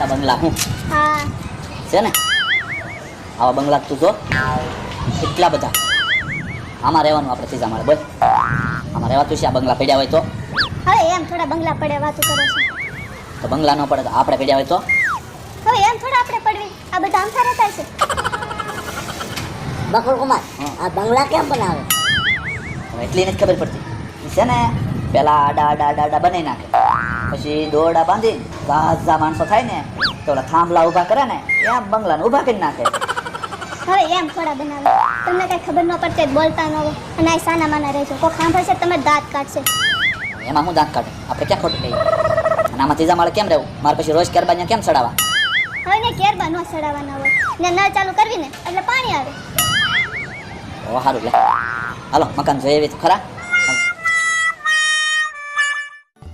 મોટા બંગલા હું હા છે ને આવા બંગલા તું જો કેટલા બધા આમાં રહેવાનું આપણે ત્રીજા માળે બોલ આમાં રહેવાતું છે આ બંગલા પડ્યા હોય તો હવે એમ થોડા બંગલા પડે વાતો કરો છો તો બંગલા ન પડે તો આપણે પડ્યા હોય તો હવે એમ થોડા આપણે પડવી આ બધા આમથા રહેતા છે બકુલ કુમાર આ બંગલા કેમ બનાવે હવે એટલી નથી ખબર પડતી ઈ છે ને પેલા આડા આડા આડા આડા બનાવી નાખે પછી દોરડા બાંધી ગાઝા માણસો થાય ને તો ઓલા થાંભલા ઊભા કરે ને એમ બંગલાને ઊભા કરી નાખે હવે એમ થોડા બનાવે તમને કઈ ખબર ન પડશે બોલતા ન હોય અને આ સાના માના રહેજો કોઈ સાંભળશે તમે દાંત કાઢશે એમાં હું દાંત કાઢે આપણે ક્યાં ખોટું કહીએ અને આમાં ત્રીજા માળે કેમ રહેવું મારે પછી રોજ કેરબા ત્યાં કેમ ચડાવવા હવે ને કેરબા ન સડાવવાના હોય ને નળ ચાલુ કરવી ને એટલે પાણી આવે ઓ સારું લે હાલો મકાન જોઈએ એવી તો ખરા